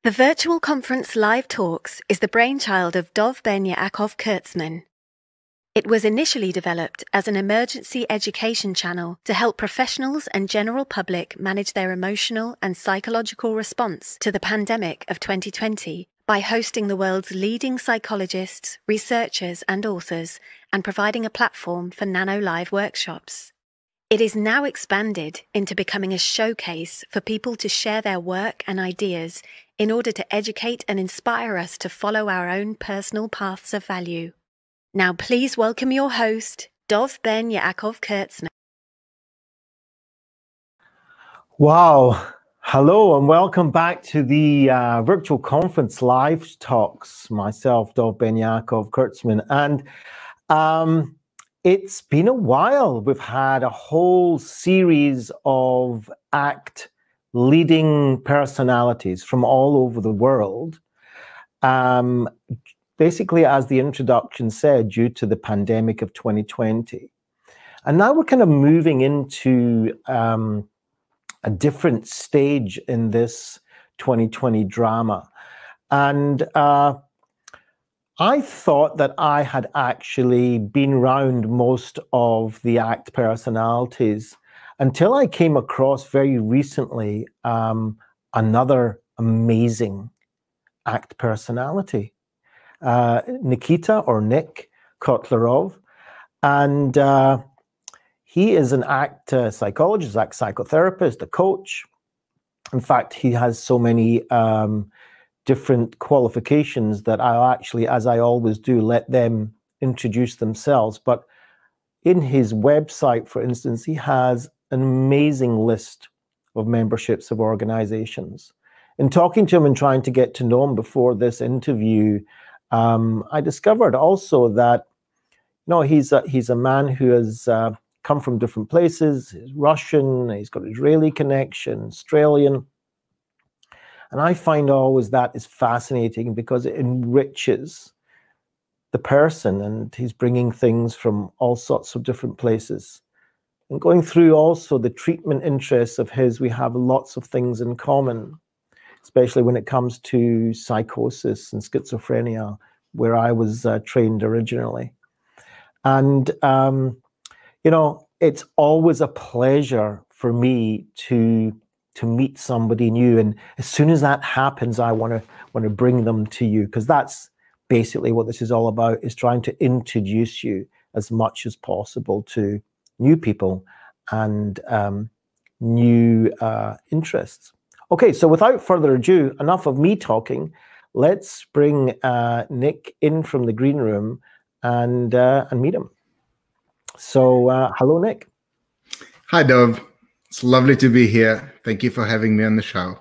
The Virtual Conference Live Talks is the brainchild of Dov Ben-Yaakov-Kurtzman. It was initially developed as an emergency education channel to help professionals and general public manage their emotional and psychological response to the pandemic of 2020 by hosting the world's leading psychologists, researchers, and authors, and providing a platform for Nano Live workshops. It is now expanded into becoming a showcase for people to share their work and ideas in order to educate and inspire us to follow our own personal paths of value. Now please welcome your host, Dov Ben-Yaakov-Kurtzman. Wow. Hello and welcome back to the Virtual Conference Live Talks. Myself, Dov Ben-Yaakov-Kurtzman. And it's been a while. We've had a whole series of ACT leading personalities from all over the world. Basically, as the introduction said, due to the pandemic of 2020. And now we're kind of moving into a different stage in this 2020 drama. And I thought that I had actually been around most of the ACT personalities until I came across very recently another amazing ACT personality. Nikita or Nick Kotlarov, and he is an ACT psychologist, ACT psychotherapist, a coach. In fact, he has so many different qualifications that I'll actually, as I always do, let them introduce themselves. But in his website, for instance, he has an amazing list of memberships of organizations. In talking to him and trying to get to know him before this interview, I discovered also that, he's a man who has come from different places. He's Russian, he's got Israeli connection, Australian. And I find always that is fascinating because it enriches the person, and he's bringing things from all sorts of different places. And going through also the treatment interests of his, we have lots of things in common, especially when it comes to psychosis and schizophrenia, where I was trained originally. And, it's always a pleasure for me to meet somebody new. And as soon as that happens, I want to bring them to you, because that's basically what this is all about, is trying to introduce you as much as possible to new people and new interests. Okay, so without further ado, enough of me talking. Let's bring Nick in from the green room and meet him. So, hello, Nick. Hi, Dov. It's lovely to be here. Thank you for having me on the show.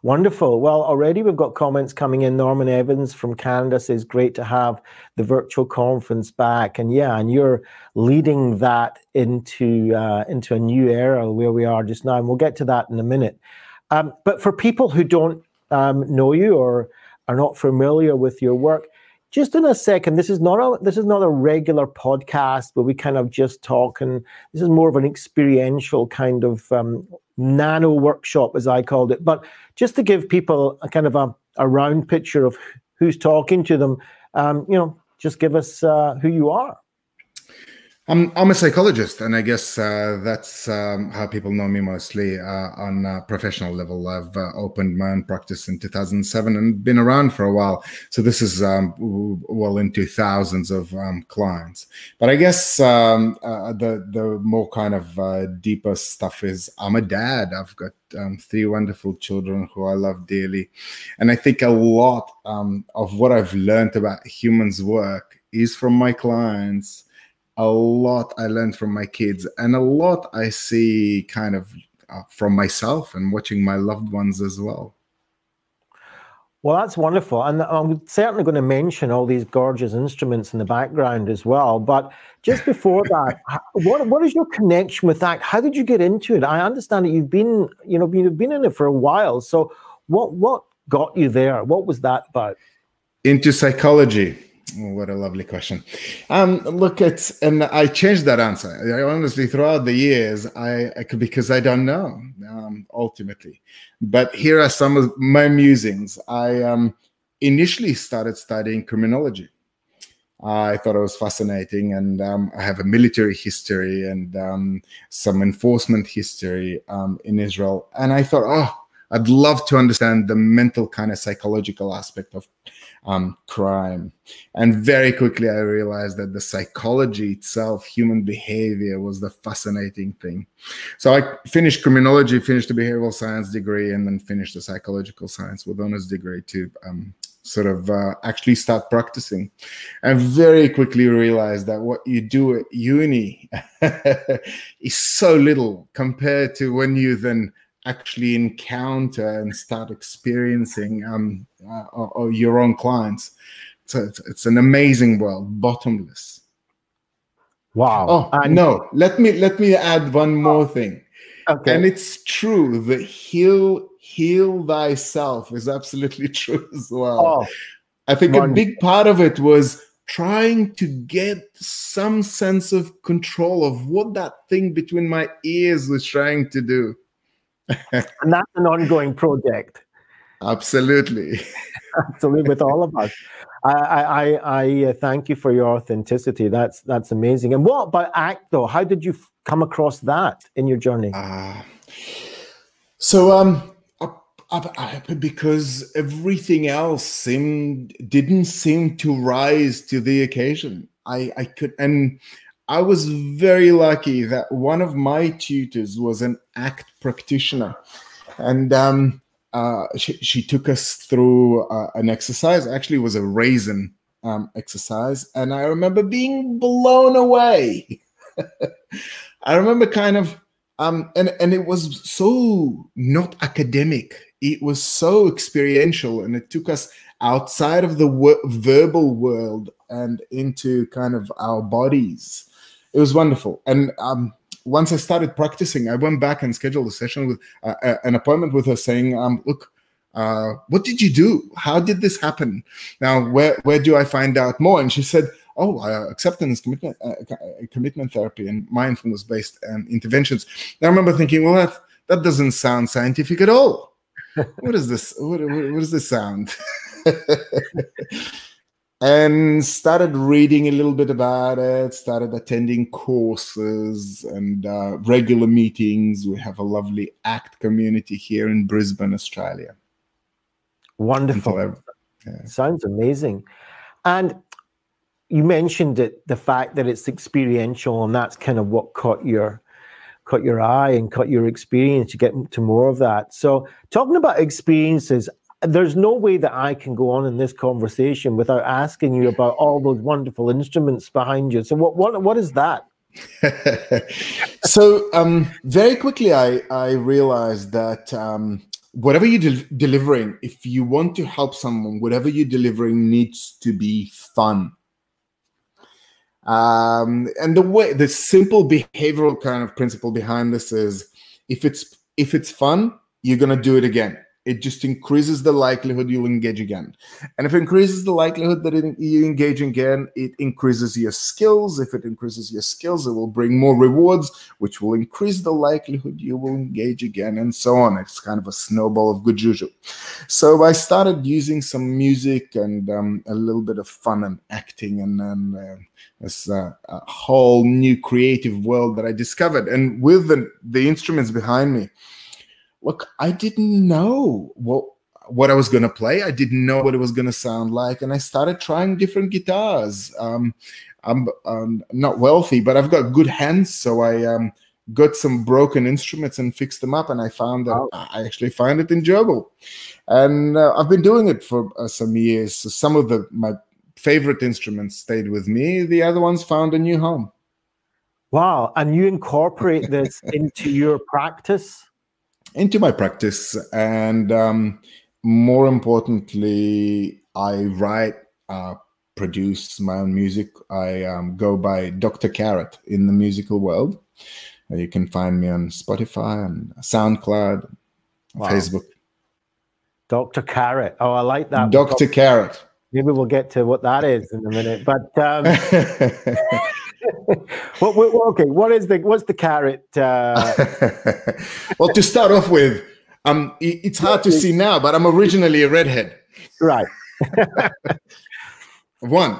Wonderful. Well, already we've got comments coming in. Norman Evans from Canada says, great to have the virtual conference back. And yeah, and you're leading that into a new era where we are just now. And we'll get to that in a minute. But for people who don't know you or are not familiar with your work, just in a second, this is not a regular podcast where we kind of just talk, and this is more of an experiential kind of nano workshop, as I called it. But just to give people a kind of a round picture of who's talking to them, just give us who you are. I'm a psychologist, and I guess that's how people know me mostly on a professional level. I've opened my own practice in 2007 and been around for a while. So this is well into thousands of clients. But I guess the more kind of deeper stuff is I'm a dad. I've got 3 wonderful children who I love dearly. And I think a lot of what I've learned about humans' work is from my clients. A lot I learned from my kids, and a lot I see kind of from myself and watching my loved ones as well. Well, that's wonderful. And I'm certainly going to mention all these gorgeous instruments in the background as well. But just before that, what is your connection with that? How did you get into it? I understand that you've been in it for a while. So what got you there? What was that about? Into psychology. Oh, what a lovely question. Look, and I changed that answer. I honestly, throughout the years, because I don't know, ultimately. But here are some of my musings. I initially started studying criminology. I thought it was fascinating, and I have a military history and some enforcement history in Israel. And I thought, oh, I'd love to understand the mental kind of psychological aspect of crime. And very quickly I realized that the psychology itself, human behavior, was the fascinating thing. So I finished criminology, finished a behavioral science degree, and then finished a psychological science with honors degree to sort of actually start practicing. And very quickly realized that what you do at uni is so little compared to when you then actually encounter and start experiencing or your own clients. So it's an amazing world, bottomless. Wow. Oh, no, let me add one more thing. Okay. And it's true, the heal thyself is absolutely true as well. Oh, I think a big part of it was trying to get some sense of control of what that thing between my ears was trying to do. And that's an ongoing project. Absolutely. Absolutely, with all of us. I thank you for your authenticity. That's amazing. And what about ACT though? How did you come across that in your journey? Because everything else didn't seem to rise to the occasion. I was very lucky that one of my tutors was an ACT practitioner, and she took us through an exercise. Actually, it was a raisin exercise, and I remember being blown away. I remember kind of, and it was so not academic. It was so experiential, and it took us outside of the verbal world and into kind of our bodies. It was wonderful. And once I started practicing, I went back and scheduled a session with an appointment with her saying, look, what did you do? How did this happen? Now, where do I find out more? And she said, oh, acceptance, commitment therapy and mindfulness-based interventions. And I remember thinking, well, that doesn't sound scientific at all. What is this? What does this sound? And started reading a little bit about it, started attending courses and regular meetings. We have a lovely ACT community here in Brisbane, Australia. Wonderful. Yeah. Sounds amazing. And you mentioned the fact that it's experiential, and that's kind of what caught your eye and caught your experience to get to more of that. So talking about experiences, there's no way that I can go on in this conversation without asking you about all those wonderful instruments behind you. So what is that? So very quickly, I realized that whatever you're delivering, if you want to help someone, whatever you're delivering needs to be fun. And the simple behavioral kind of principle behind this is, if it's fun, you're gonna do it again. It just increases the likelihood you'll engage again. And if it increases the likelihood that you engage again, it increases your skills. If it increases your skills, it will bring more rewards, which will increase the likelihood you will engage again, and so on. It's kind of a snowball of good juju. So I started using some music and a little bit of fun and acting, and then this a whole new creative world that I discovered. And with the instruments behind me, look, I didn't know what I was going to play. I didn't know what it was going to sound like. And I started trying different guitars. I'm not wealthy, but I've got good hands. So I got some broken instruments and fixed them up. And I found that I actually find it enjoyable. And I've been doing it for some years. So some of my favorite instruments stayed with me. The other ones found a new home. Wow. And you incorporate this into your practice? Into my practice, and more importantly, I write, produce my own music. I go by Dr. Carrot in the musical world. You can find me on Spotify and SoundCloud, Facebook. Dr. Carrot. Oh, I like that. Dr. Carrot. Maybe we'll get to what that is in a minute. But okay, what's the carrot? Well, to start off with, it's hard to see now, but I'm originally a redhead. Right. One.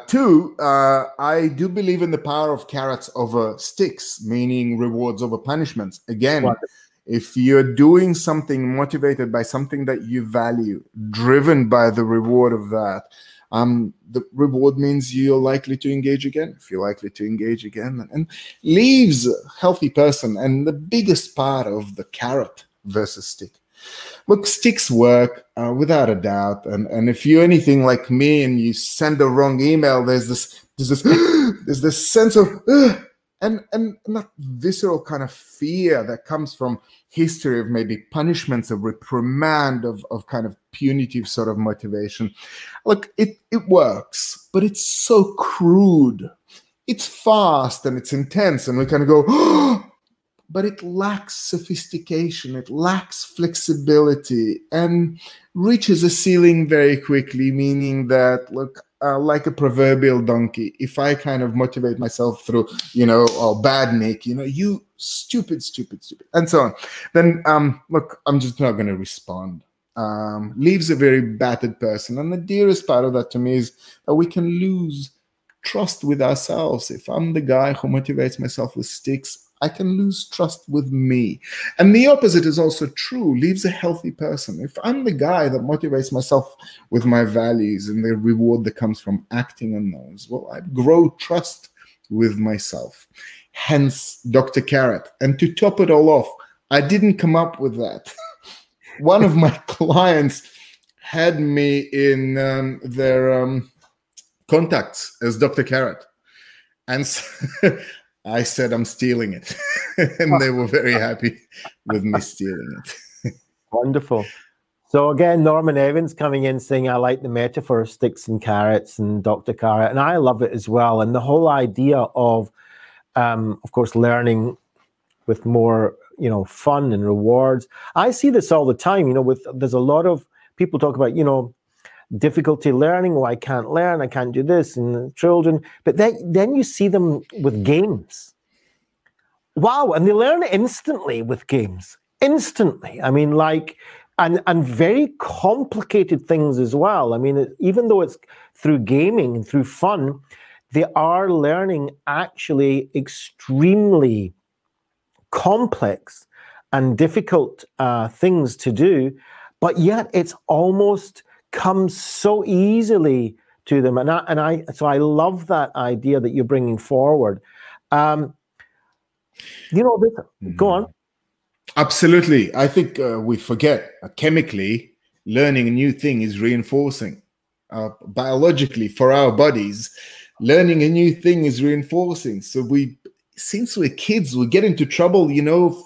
Two, I do believe in the power of carrots over sticks, meaning rewards over punishments. Again, wonderful. If you're doing something motivated by something that you value, driven by the reward of that, the reward means you're likely to engage again. If you're likely to engage again, and leaves a healthy person. And the biggest part of the carrot versus stick. Look, sticks work without a doubt. And if you're anything like me and you send the wrong email, there's this sense of and that visceral kind of fear that comes from history of maybe punishments, of reprimand, of kind of punitive sort of motivation. Look, it works, but it's so crude. It's fast and it's intense, and we kind of go, but it lacks sophistication, it lacks flexibility, and reaches a ceiling very quickly, meaning that, look, like a proverbial donkey, if I kind of motivate myself through, bad Nick, you stupid, and so on, then, look, I'm just not going to respond. Leaves a very battered person. And the dearest part of that to me is that we can lose trust with ourselves. If I'm the guy who motivates myself with sticks, I can lose trust with me. And the opposite is also true. Leaves a healthy person. If I'm the guy that motivates myself with my values and the reward that comes from acting on those, well, I grow trust with myself. Hence, Dr. Carrot. And to top it all off, I didn't come up with that. One of my clients had me in their contacts as Dr. Carrot. And so I said, I'm stealing it. And they were very happy with me stealing it. Wonderful. So again, Norman Evans coming in saying, I like the metaphor of sticks and carrots and Dr. Carrot. And I love it as well. And the whole idea of course, learning with more, fun and rewards. I see this all the time, there's a lot of people talk about, difficulty learning. Oh, I can't learn. I can't do this. And children, but then you see them with games. Wow. And they learn instantly with games. Instantly. I mean, and very complicated things as well. I mean, even though it's through gaming and through fun, they are learning actually extremely complex and difficult things to do, but yet it's almost comes so easily to them. So I love that idea that you're bringing forward. Go on. Absolutely. I think we forget chemically learning a new thing is reinforcing. Biologically, for our bodies, learning a new thing is reinforcing. So since we're kids, we get into trouble,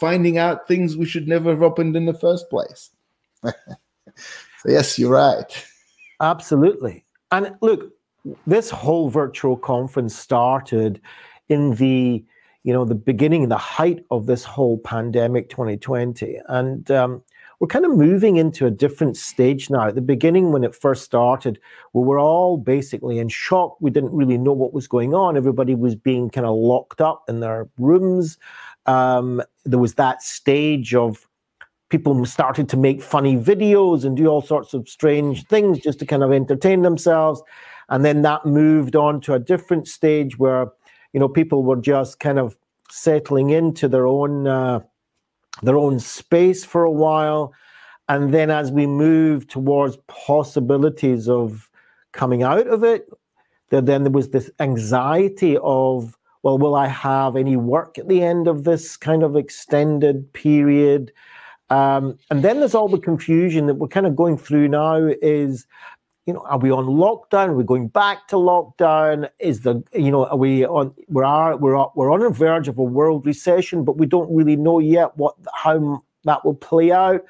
finding out things we should never have opened in the first place. So yes, you're right. Absolutely. And look, this whole virtual conference started in the beginning, the height of this whole pandemic 2020. And we're kind of moving into a different stage now. At the beginning, when it first started, we were all basically in shock. We didn't really know what was going on. Everybody was being kind of locked up in their rooms. There was that stage of people started to make funny videos and do all sorts of strange things just to kind of entertain themselves. And then that moved on to a different stage where, people were just kind of settling into their own space for a while. And then as we move towards possibilities of coming out of it, then there was this anxiety of, well, will I have any work at the end of this kind of extended period? And then there's all the confusion that we're kind of going through now is, are we on lockdown? Are we going back to lockdown? Are we on? We're on the verge of a world recession, but we don't really know yet how that will play out.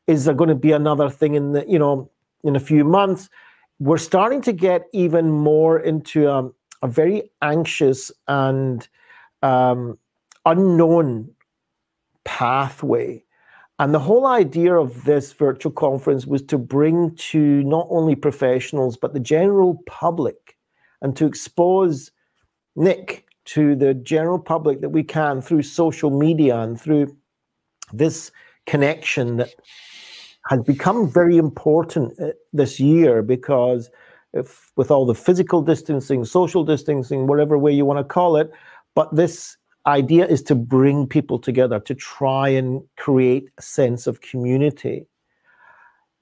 Is there going to be another thing in a few months? We're starting to get even more into a very anxious and unknown pathway. And the whole idea of this virtual conference was to bring to not only professionals, but the general public, and to expose Nick to the general public that we can through social media and through this connection that has become very important this year, because if, with all the physical distancing, social distancing, whatever way you want to call it, but this idea is to bring people together, to try and create a sense of community.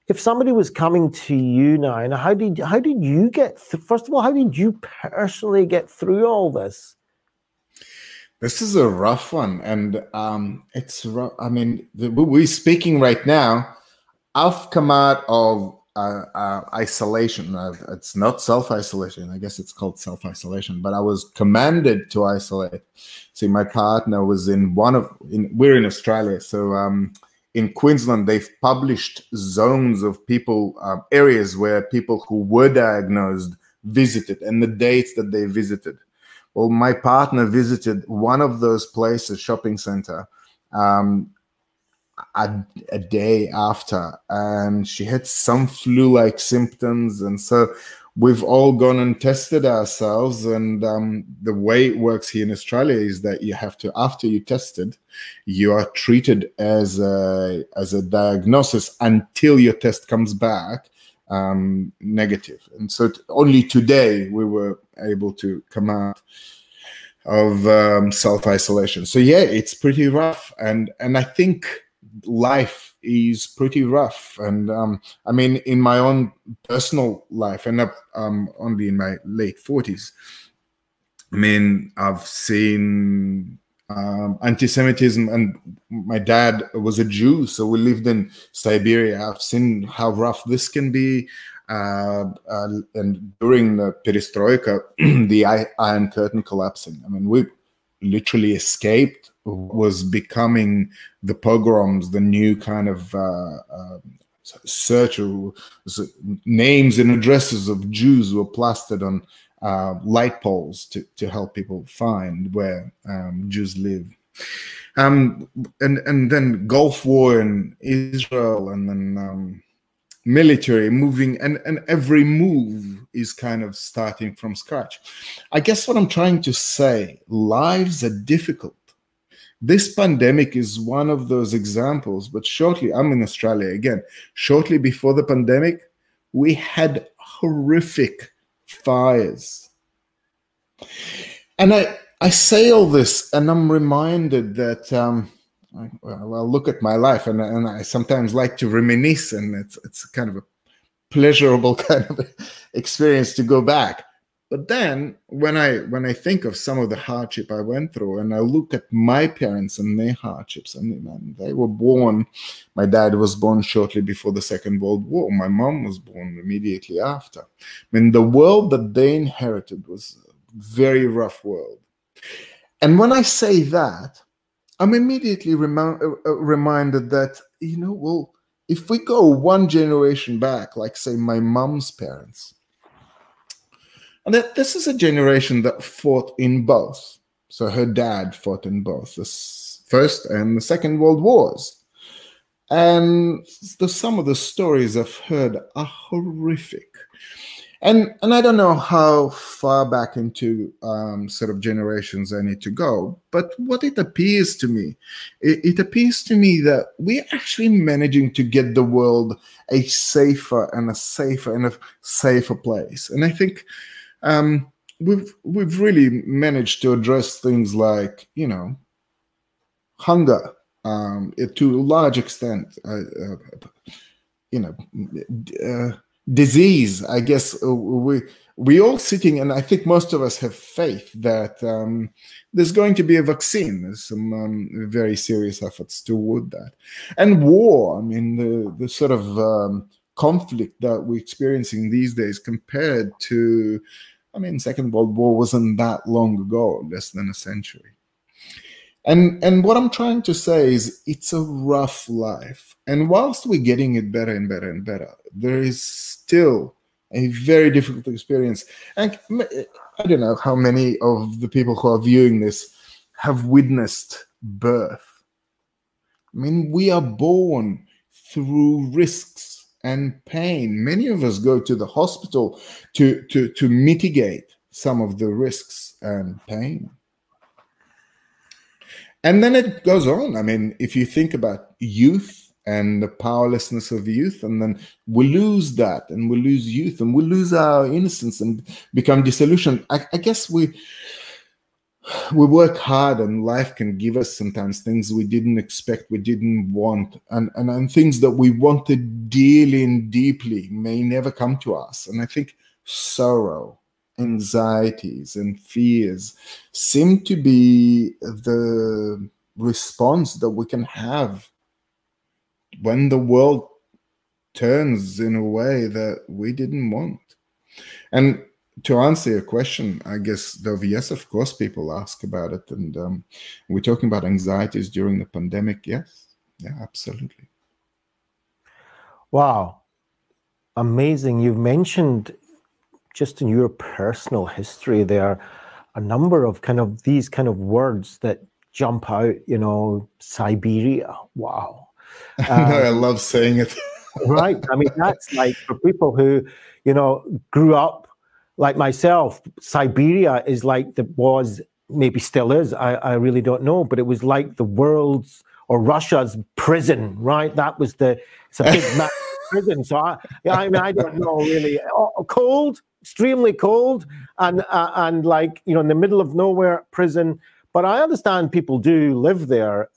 If somebody was coming to you now, and how did you get, first of all, how did you personally get through all this? This is a rough one, and it's rough. I mean, we're speaking right now. I've come out of isolation. It's not self-isolation. I guess it's called self-isolation, but I was commanded to isolate. See, my partner was we're in Australia. So in Queensland, they've published zones of people, areas where people who were diagnosed visited, and the dates that they visited. Well, my partner visited one of those places, shopping center, a day after, and she had some flu-like symptoms, and so we've all gone and tested ourselves. And the way it works here in Australia is that you have to, after you tested, you are treated as a diagnosis until your test comes back negative. And so only today we were able to come out of self-isolation. So yeah, it's pretty rough, and I think life is pretty rough. And I mean, in my own personal life, and I'm only in my late 40s, I mean, I've seen anti-Semitism, and my dad was a Jew, so we lived in Siberia. I've seen how rough this can be. And during the perestroika, the Iron Curtain collapsing, I mean, we literally escaped was becoming the pogroms, the new kind of search. Names and addresses of Jews were plastered on light poles to help people find where Jews live. And then Gulf War in Israel, and then military moving, and every move is kind of starting from scratch. I guess what I'm trying to say, lives are difficult. This pandemic is one of those examples, but shortly, I'm in Australia again, shortly before the pandemic, we had horrific fires. And I say all this, and I'm reminded that I look at my life, and I sometimes like to reminisce, and it's kind of a pleasurable kind of experience to go back. But then when I think of some of the hardship I went through, and I look at my parents and their hardships, and they were born, my dad was born shortly before the Second World War. My mom was born immediately after. I mean, the world that they inherited was a very rough world. And when I say that, I'm immediately reminded that, well, if we go one generation back, like say my mom's parents, and that this is a generation that fought in both. So her dad fought in both the First and the Second World Wars. And some of the stories I've heard are horrific. And I don't know how far back into sort of generations I need to go, but what it appears to me, it appears to me that we're actually managing to get the world a safer and a safer place. And I think we've really managed to address things like, hunger to a large extent, disease. I guess we all sitting, and I think most of us have faith that there's going to be a vaccine. There's some very serious efforts toward that. And war, I mean, the sort of conflict that we're experiencing these days compared to, Second World War wasn't that long ago, less than a century. And what I'm trying to say is it's a rough life. And whilst we're getting it better and better and better, there is still a very difficult experience. And I don't know how many of the people who are viewing this have witnessed birth. I mean, we are born through risks and pain. Many of us go to the hospital to mitigate some of the risks and pain. And then it goes on. I mean, if you think about youth and the powerlessness of youth, and then we lose that, and we lose youth, and we lose our innocence and become disillusioned. I guess we work hard, and life can give us sometimes things we didn't expect, we didn't want, and things that we wanted dearly and deeply may never come to us. And I think sorrow, anxieties, and fears seem to be the response that we can have when the world turns in a way that we didn't want. And to answer your question, I guess, Dov, yes, of course, people ask about it. And we're talking about anxieties during the pandemic. Yes. Yeah, absolutely. Wow. Amazing. You've mentioned just in your personal history there, a number of these kind of words that jump out, you know, Siberia. Wow. I love saying it. Right. I mean, that's like for people who, you know, grew up like myself, Siberia is like maybe still is, I really don't know, but it was like the world's or Russia's prison, right? That was it's a big prison. So I mean, I don't know really. Cold, extremely cold, and like, you know, in the middle of nowhere prison. But I understand people do live there.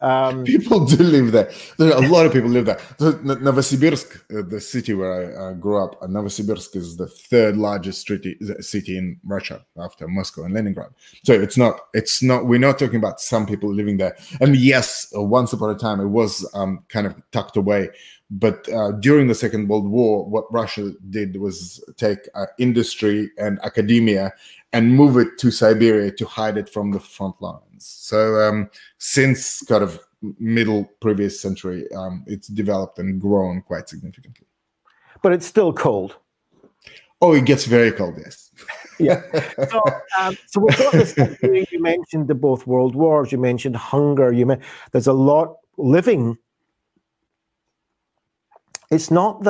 People do live there. There are a lot of people live there. Novosibirsk, the city where I grew up, Novosibirsk is the third largest city in Russia after Moscow and Leningrad. So it's not. We're not talking about some people living there. And yes, once upon a time it was kind of tucked away. But during the Second World War, what Russia did was take industry and academia and move it to Siberia to hide it from the front lines. So since kind of middle previous century, it's developed and grown quite significantly. But it's still cold. Oh, it gets very cold, yes. Yeah. So we've got this. You mentioned both world wars. You mentioned hunger. There's a lot living. It's not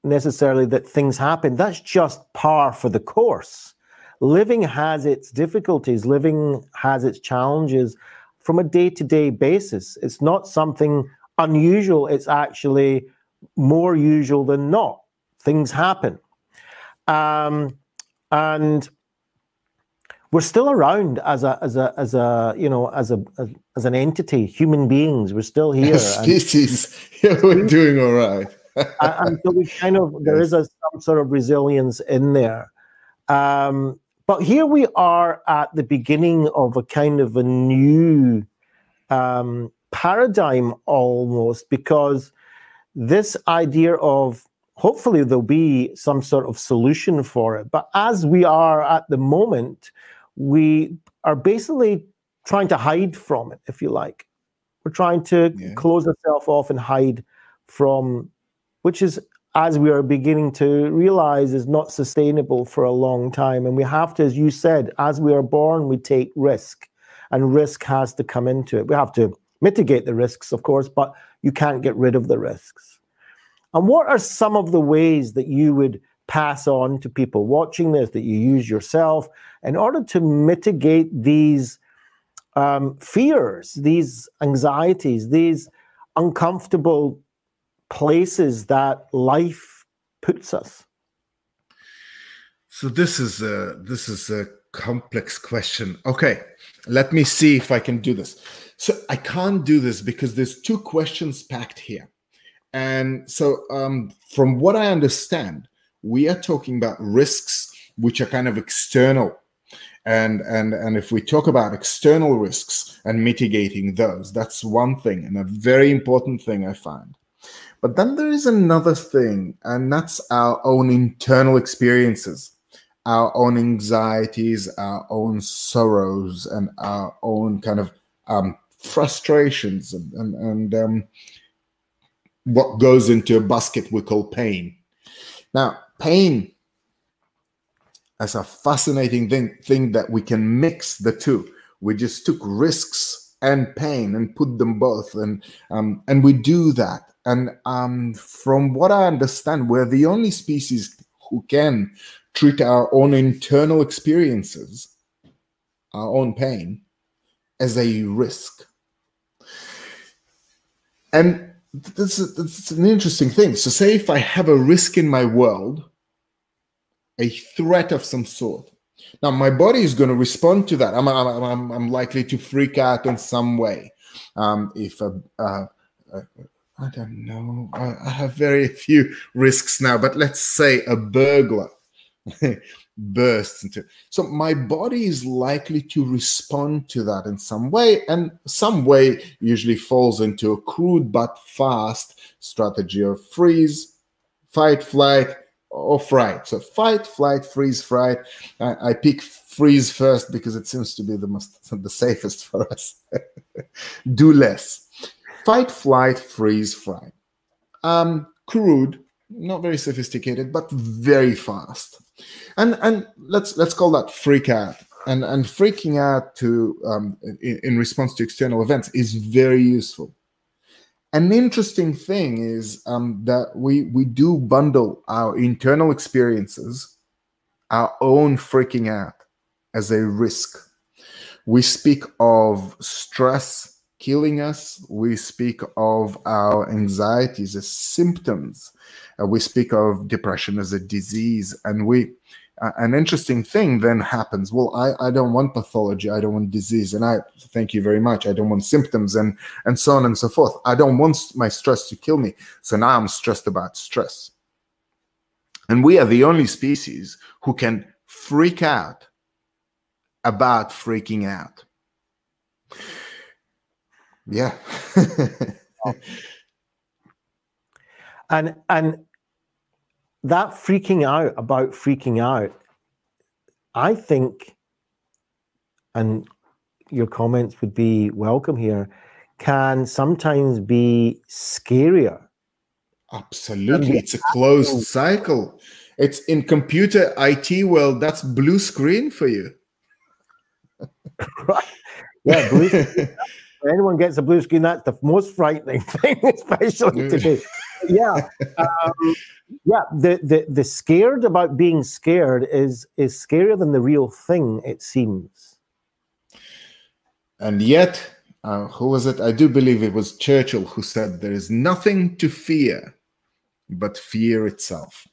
necessarily that things happen. That's just par for the course. Living has its difficulties. Living has its challenges from a day-to-day basis. It's not something unusual. It's actually more usual than not. Things happen. And we're still around as an entity, human beings. We're still here. Species, we're doing all right. And so there is some sort of resilience in there. But here we are at the beginning of a kind of a new paradigm almost, because this idea of hopefully there'll be some sort of solution for it. But as we are at the moment, we are basically trying to hide from it, if you like. We're trying to close ourselves off and hide from, which is, as we are beginning to realize, is not sustainable for a long time. And we have to, as you said, as we are born, we take risk, and risk has to come into it. We have to mitigate the risks, of course, but you can't get rid of the risks. And what are some of the ways that you would pass on to people watching this, that you use yourself, in order to mitigate these fears, these anxieties, these uncomfortable places that life puts us? So this is a complex question. Okay, let me see if I can do this. So I can't do this because there's two questions packed here. And so from what I understand, we are talking about risks which are kind of external. And if we talk about external risks and mitigating those, that's one thing, and a very important thing I find. But then there is another thing, and that's our own internal experiences, our own anxieties, our own sorrows, and our own kind of frustrations, and what goes into a basket we call pain. Now, pain is a fascinating thing that we can mix the two. We just took risks and pain and put them both, and we do that. And from what I understand, we're the only species who can treat our own internal experiences, our own pain, as a risk. And that's an interesting thing. So say if I have a risk in my world, a threat of some sort. Now my body is going to respond to that. I'm likely to freak out in some way. If I don't know, I have very few risks now, but let's say a burglar bursts into. So my body is likely to respond to that in some way, and some way usually falls into a crude but fast strategy of freeze, fight, flight, or fright. So fight, flight, freeze, fright. I pick freeze first because it seems to be the safest for us. Do less. Fight, flight, freeze, fright. Crude, not very sophisticated, but very fast. And let's call that freak out. And freaking out to in response to external events is very useful. An interesting thing is that we do bundle our internal experiences, our own freaking out, as a risk. We speak of stress killing us. We speak of our anxieties as symptoms. We speak of depression as a disease. And an interesting thing then happens. Well, I don't want pathology. I don't want disease. And I thank you very much. I don't want symptoms and so on and so forth. I don't want my stress to kill me. So now I'm stressed about stress. And we are the only species who can freak out about freaking out. Yeah. and that freaking out about freaking out, I think, and your comments would be welcome here, can sometimes be scarier. Absolutely. It's a closed cycle. It's in computer IT world, that's blue screen for you. Right. Yeah, blue screen. When anyone gets a blue screen, that's the most frightening thing, especially today. Yeah. Yeah, the scared about being scared is scarier than the real thing, it seems. And yet, who was it? I do believe it was Churchill who said, there is nothing to fear but fear itself.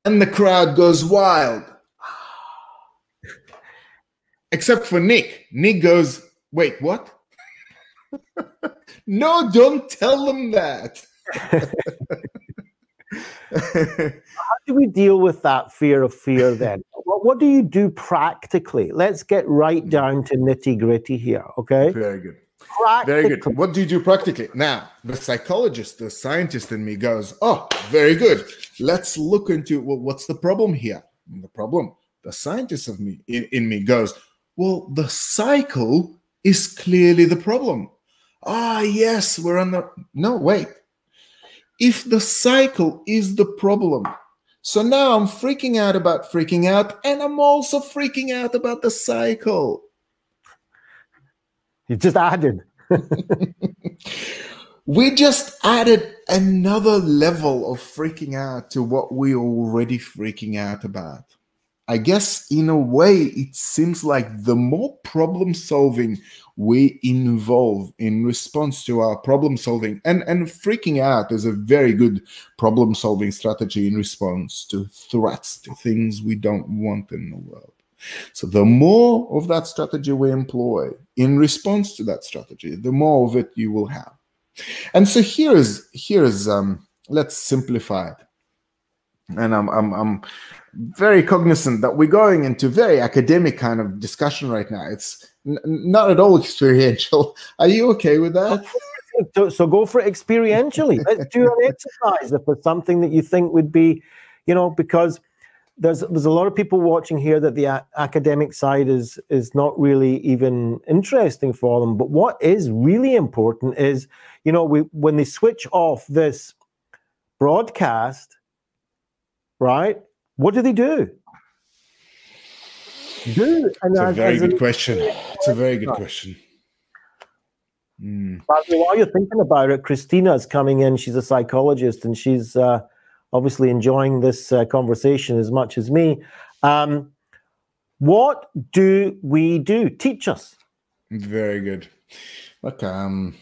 And the crowd goes wild. Except for Nick. Nick goes, wait, what? No, don't tell them that. How do we deal with that fear of fear then? What do you do practically? Let's get right down to nitty-gritty here, okay? Very good. Very good. What do you do practically? Now, the psychologist, the scientist in me goes, oh, very good. Let's look into, well, what's the problem here? And the scientist of me in me goes, well, the cycle is clearly the problem. Ah, yes, we're on the... No, wait. If the cycle is the problem, so now I'm freaking out about freaking out, and I'm also freaking out about the cycle. You just added. We just added another level of freaking out to what we're already freaking out about. I guess in a way, it seems like the more problem solving we involve in response to our problem solving, and freaking out is a very good problem solving strategy in response to threats, to things we don't want in the world. So the more of that strategy we employ in response to that strategy, the more of it you will have. And so here is let's simplify it. And I'm very cognizant that we're going into very academic kind of discussion right now. It's not at all experiential. Are you okay with that? So go for it experientially. Let's do an exercise if it's something that you think would be, because there's a lot of people watching here that the academic side is not really even interesting for them. But what is really important is, when they switch off this broadcast, right? What do they do? It's a very good question. It's a very good question. By the way, while you're thinking about it, Christina's coming in. She's a psychologist, and she's obviously enjoying this conversation as much as me. What do we do? Teach us. Very good. Look, I'm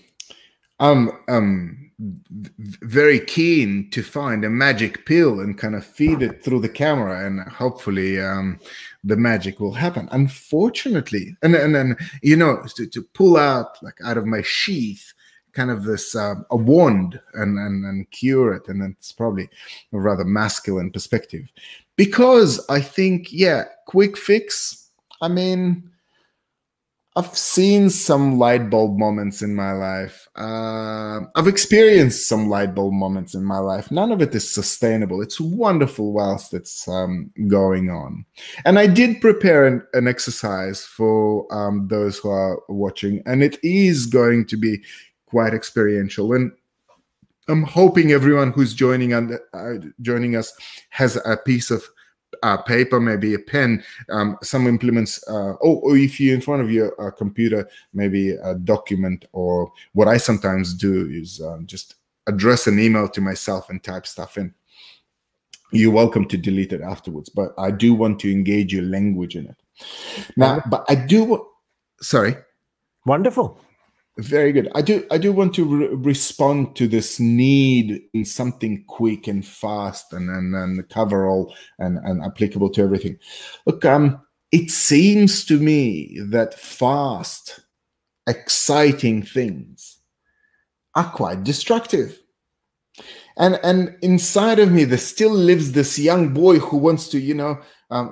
very keen to find a magic pill and kind of feed it through the camera, and hopefully the magic will happen. Unfortunately, and to pull out out of my sheath kind of this a wand and cure it, and it's probably a rather masculine perspective, because I think, quick fix. I mean, I've seen some light bulb moments in my life. I've experienced some light bulb moments in my life. None of it is sustainable. It's wonderful whilst it's going on. And I did prepare an exercise for those who are watching, and it is going to be quite experiential. And I'm hoping everyone who's joining us has a piece of paper, maybe a pen, some implements, or if you're in front of your computer, maybe a document, or what I sometimes do is just address an email to myself and type stuff in. You're welcome to delete it afterwards, but I do want to engage your language in it. Now, but I do, sorry. Wonderful. Very good. I do want to respond to this need in something quick and fast and cover all and applicable to everything. Look, it seems to me that fast, exciting things are quite destructive. And inside of me, there still lives this young boy who wants to,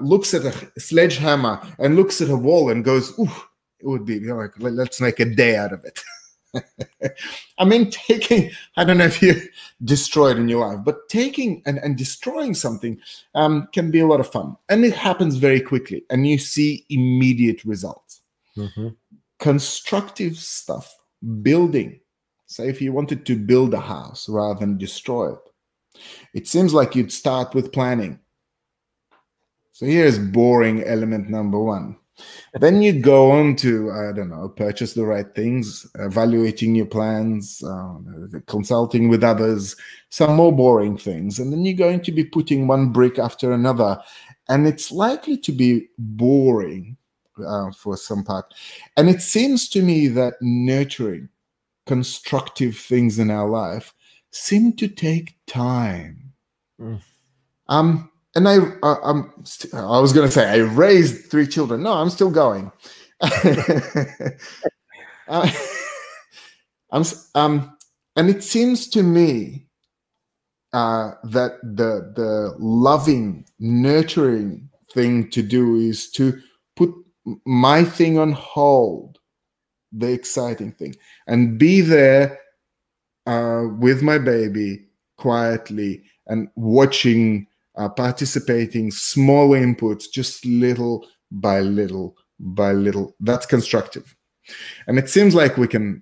looks at a sledgehammer and looks at a wall and goes, ooh, it would be like, let's make a day out of it. I mean, I don't know if you destroyed in your life, but taking and destroying something can be a lot of fun. And it happens very quickly, and you see immediate results. Mm-hmm. Constructive stuff, building. Say if you wanted to build a house rather than destroy it, it seems like you'd start with planning. So here's boring element number one. Then you go on to, purchase the right things, evaluating your plans, consulting with others, some more boring things. And then you're going to be putting one brick after another. And it's likely to be boring for some part. And it seems to me that nurturing constructive things in our life seem to take time. And I was going to say I raised 3 children. No, I'm still going. And it seems to me that the loving, nurturing thing to do is to put my thing on hold, the exciting thing, and be there with my baby quietly and watching. Participating, small inputs, just little by little by little. That's constructive. And it seems like we can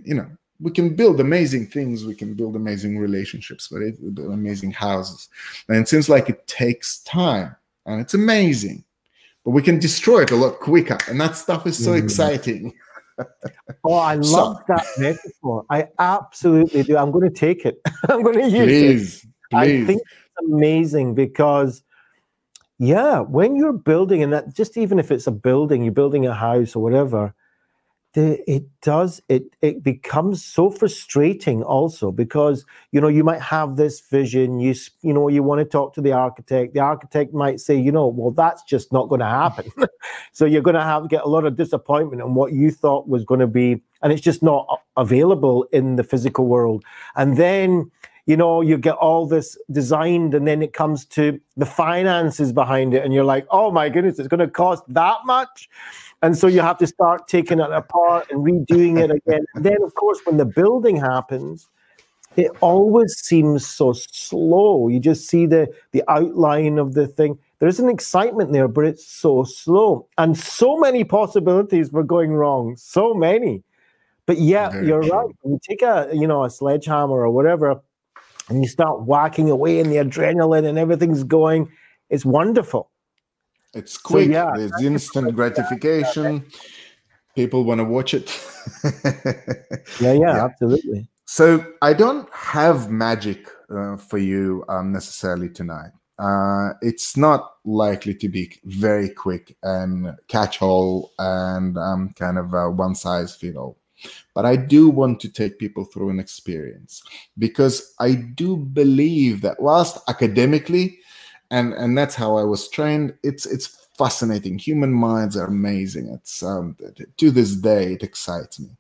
build amazing things. We can build amazing relationships, build amazing houses. And it seems like it takes time, and it's amazing. But we can destroy it a lot quicker. And that stuff is so exciting. Oh, I love that metaphor. I absolutely do. I'm going to take it. I'm going to use it. I think it's amazing because, when you're building, and that just even if it's a building, you're building a house or whatever, it becomes so frustrating also because, you might have this vision, you want to talk to the architect might say, well, that's just not going to happen. So you're going to get a lot of disappointment in what you thought was going to be, and it's just not available in the physical world. And then, you get all this designed, and then it comes to the finances behind it, and you're like, oh my goodness, it's going to cost that much. And so you have to start taking it apart and redoing it again. And then, of course, when the building happens, it always seems so slow. You just see the outline of the thing. There's an excitement there, but it's so slow. And so many possibilities for going wrong. So many. But you're right. When you take a sledgehammer or whatever, and you start whacking away in the adrenaline and everything's going, it's wonderful. It's quick. There's instant gratification. people want to watch it. Yeah, absolutely. So I don't have magic for you necessarily tonight. It's not likely to be very quick and catch all and kind of one size fit all. But I do want to take people through an experience, because I do believe that whilst academically, and that's how I was trained, it's fascinating. Human minds are amazing. It's to this day it excites me.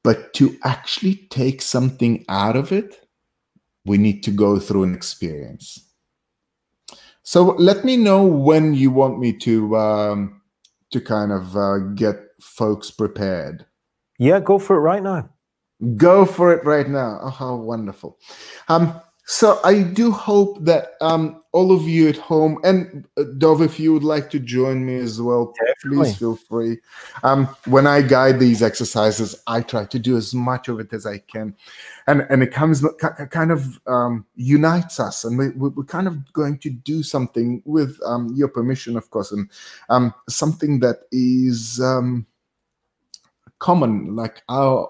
But to actually take something out of it, we need to go through an experience. So let me know when you want me to kind of get folks prepared. Yeah, go for it right now. Go for it right now. Oh, how wonderful. So I do hope that all of you at home, and Dov, if you would like to join me as well, Definitely. please feel free. When I guide these exercises, I try to do as much of it as I can. And it comes kind of unites us. And we're kind of going to do something with your permission, of course, and something that is common, like our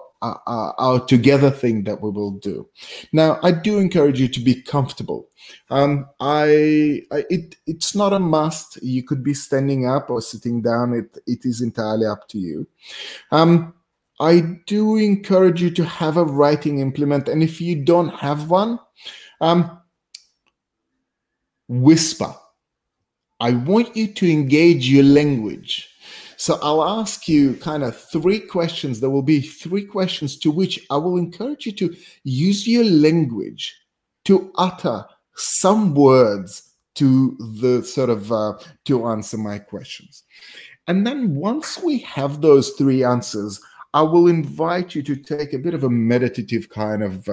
together thing that we will do. Now, I do encourage you to be comfortable. It's not a must. You could be standing up or sitting down. It is entirely up to you. I do encourage you to have a writing implement, and if you don't have one, whisper. I want you to engage your language. So I'll ask you kind of 3 questions. There will be 3 questions to which I will encourage you to use your language to utter some words to the sort of to answer my questions. And then once we have those 3 answers, I will invite you to take a bit of a meditative kind of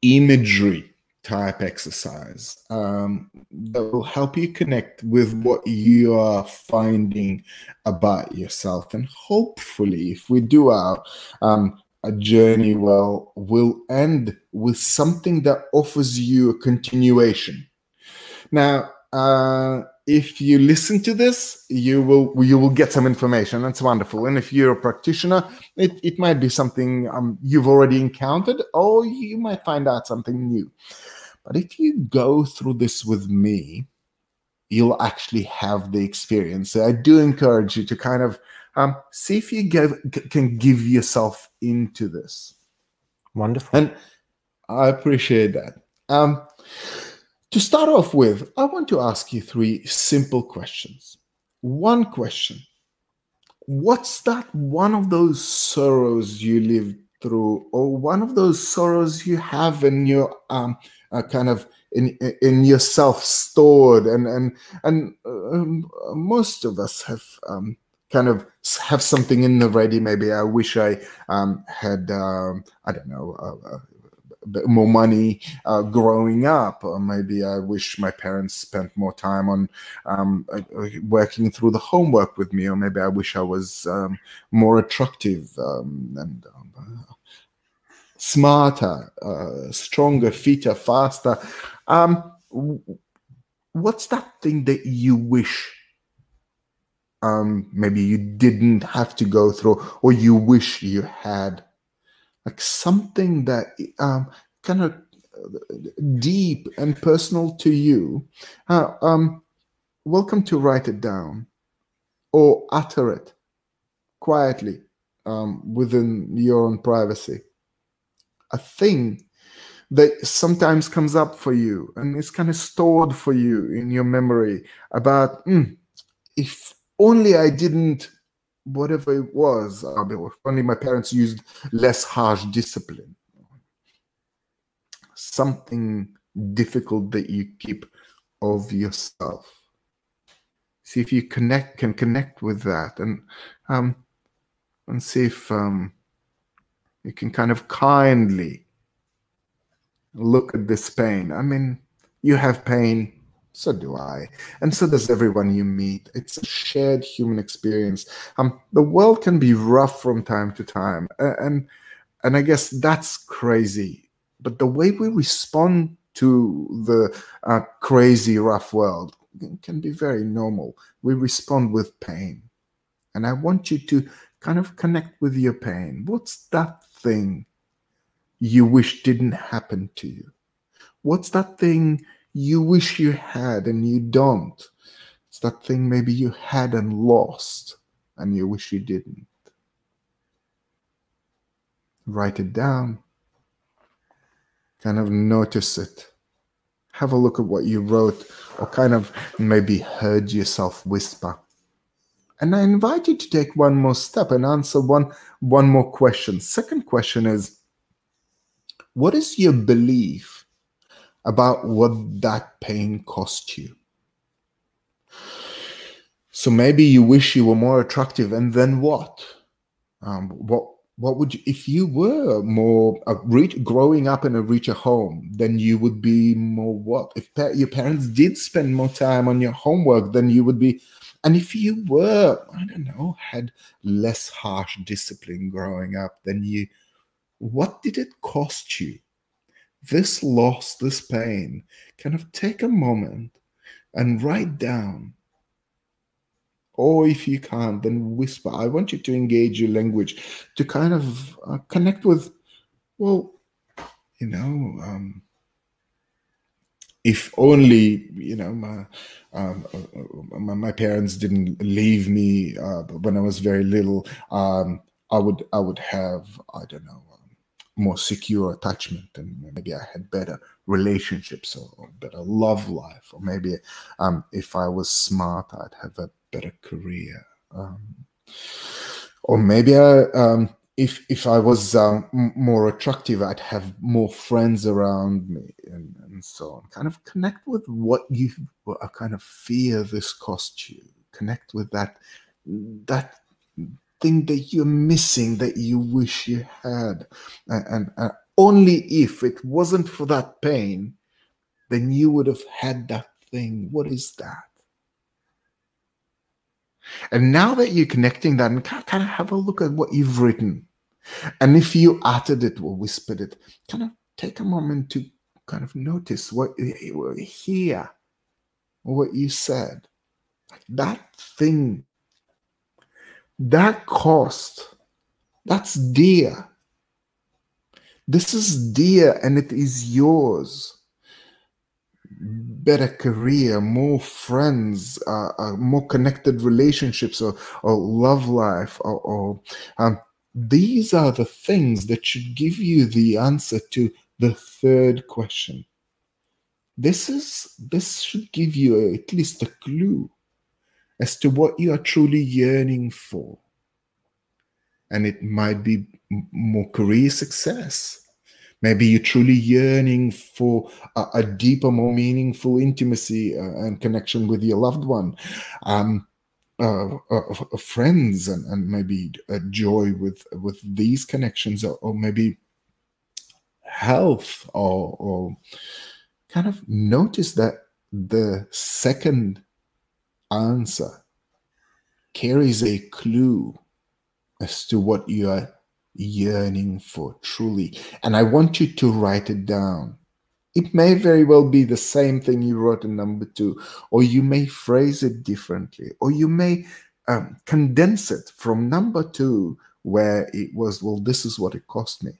imagery type exercise that will help you connect with what you are finding about yourself. And hopefully, if we do our a journey well, we'll end with something that offers you a continuation. Now, if you listen to this, you will get some information. That's wonderful. And if you're a practitioner, it might be something you've already encountered, or you might find out something new. But if you go through this with me, you'll actually have the experience. So I do encourage you to kind of see if you can give yourself into this. Wonderful. And I appreciate that. To start off with, I want to ask you 3 simple questions. 1 question: what's that one of those sorrows you lived through, or one of those sorrows you have in your kind of in yourself stored, and most of us have kind of have something in the ready. Maybe I wish I had I don't know, more money growing up, or maybe I wish my parents spent more time on working through the homework with me, or maybe I wish I was more attractive and smarter, stronger, fitter, faster. What's that thing that you wish maybe you didn't have to go through, or you wish you had? Like something that kind of deep and personal to you. Welcome to write it down or utter it quietly within your own privacy. A thing that sometimes comes up for you and it's kind of stored for you in your memory about, if only I didn't, whatever it was, if only my parents used less harsh discipline. Something difficult that you keep of yourself. See if you can connect with that, and see if you can kind of kindly look at this pain. I mean, you have pain, so do I, and so does everyone you meet. It's a shared human experience. The world can be rough from time to time, and I guess that's crazy. But the way we respond to the crazy, rough world can be very normal. We respond with pain. And I want you to kind of connect with your pain. What's that thing you wish didn't happen to you? What's that thing you wish you had and you don't? It's that thing maybe you had and lost and you wish you didn't. Write it down. Kind of notice it. Have a look at what you wrote, or kind of maybe heard yourself whisper. And I invite you to take one more step and answer one more question. Second question is, what is your belief about what that pain cost you? So maybe you wish you were more attractive, and then what? What would you, if you were more growing up in a richer home, then you would be more what? If your parents did spend more time on your homework, then you would be. And if you were, I don't know, had less harsh discipline growing up, then what did it cost you? This loss, this pain, kind of take a moment and write down. Or if you can't, then whisper. I want you to engage your language to kind of connect with, well, if only, my parents didn't leave me when I was very little, I would have, I don't know, more secure attachment, and maybe I had better relationships or better love life, or maybe if I was smart, I'd have a better career, or maybe if I was more attractive, I'd have more friends around me, and so on. Kind of connect with what you kind of fear this cost you. Connect with that thing that you're missing, that you wish you had, and only if it wasn't for that pain, then you would have had that thing. What is that? And now that you're connecting that, and kind of have a look at what you've written. And if you uttered it or whispered it, kind of take a moment to kind of notice what you hear or what you said. That thing, that cost, that's dear. This is dear and it is yours. Better career, more friends, more connected relationships, or love life, or these are the things that should give you the answer to the third question. This should give you at least a clue as to what you are truly yearning for. And it might be more career success. Maybe you're truly yearning for a deeper, more meaningful intimacy and connection with your loved one, friends, and maybe a joy with these connections, or maybe health, or kind of notice that the second answer carries a clue as to what you are yearning for truly. And I want you to write it down. It may very well be the same thing you wrote in number 2, or you may phrase it differently, or you may condense it from number 2, where it was, well, this is what it cost me.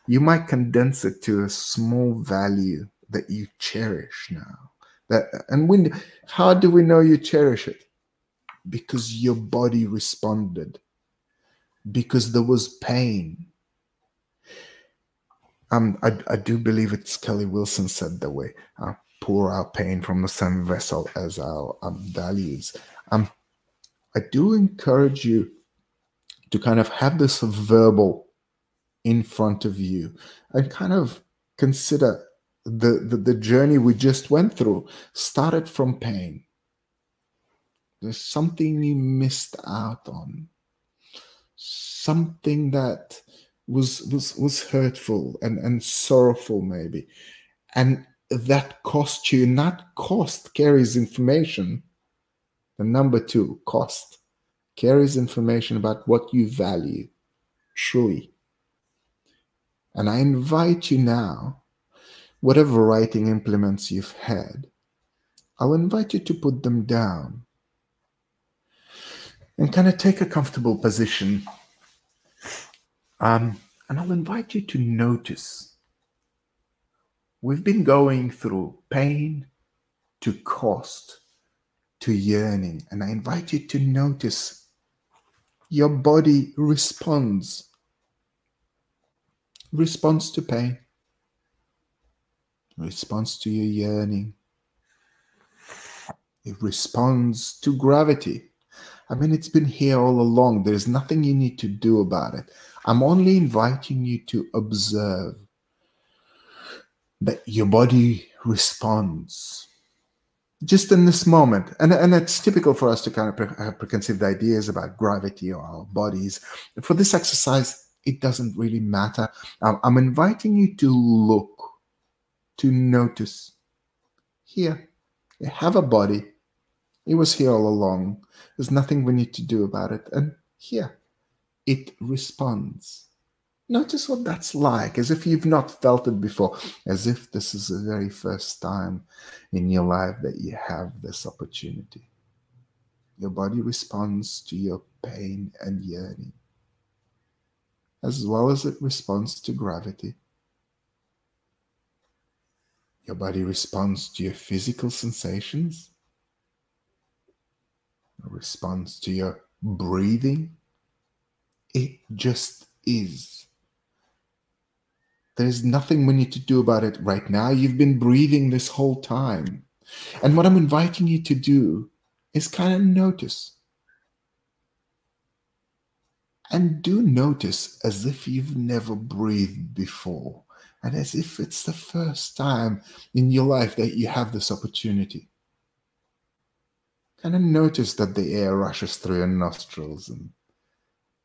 You might condense it to a small value that you cherish now. How do we know you cherish it? Because your body responded. Because there was pain. I do believe it's Kelly Wilson said the way, pour our pain from the same vessel as our values. I do encourage you to kind of have this verbal in front of you and kind of consider the journey we just went through started from pain. There's something you missed out on. Something that was hurtful and sorrowful maybe. And that cost you, and that cost carries information. The number 2, cost, carries information about what you value truly. And I invite you now, whatever writing implements you've had, I'll invite you to put them down and kind of take a comfortable position. And I'll invite you to notice. We've been going through pain to cost to yearning, and I invite you to notice your body responds to pain, responds to your yearning, it responds to gravity. I mean, it's been here all along. There's nothing you need to do about it. I'm only inviting you to observe that your body responds just in this moment. And it's typical for us to kind of have preconceived ideas about gravity or our bodies. For this exercise, it doesn't really matter. I'm inviting you to look, to notice. Here, you have a body. It was here all along. There's nothing we need to do about it. And here, it responds. Notice what that's like, as if you've not felt it before, as if this is the very first time in your life that you have this opportunity. Your body responds to your pain and yearning, as well as it responds to gravity. Your body responds to your physical sensations. It responds to your breathing. It just is. There's nothing we need to do about it right now. You've been breathing this whole time. And what I'm inviting you to do is kind of notice. And do notice as if you've never breathed before, and as if it's the first time in your life that you have this opportunity. Kind of notice that the air rushes through your nostrils and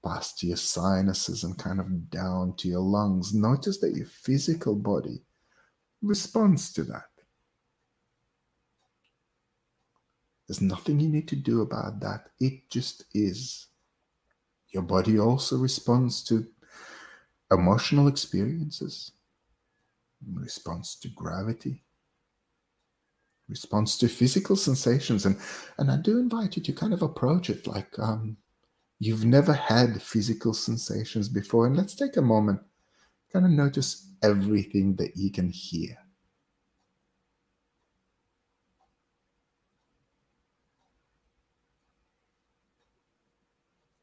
past your sinuses and kind of down to your lungs. Notice that your physical body responds to that. There's nothing you need to do about that. It just is. Your body also responds to emotional experiences, responds to gravity, responds to physical sensations. And I do invite you to kind of approach it like you've never had physical sensations before. And let's take a moment, kind of notice everything that you can hear.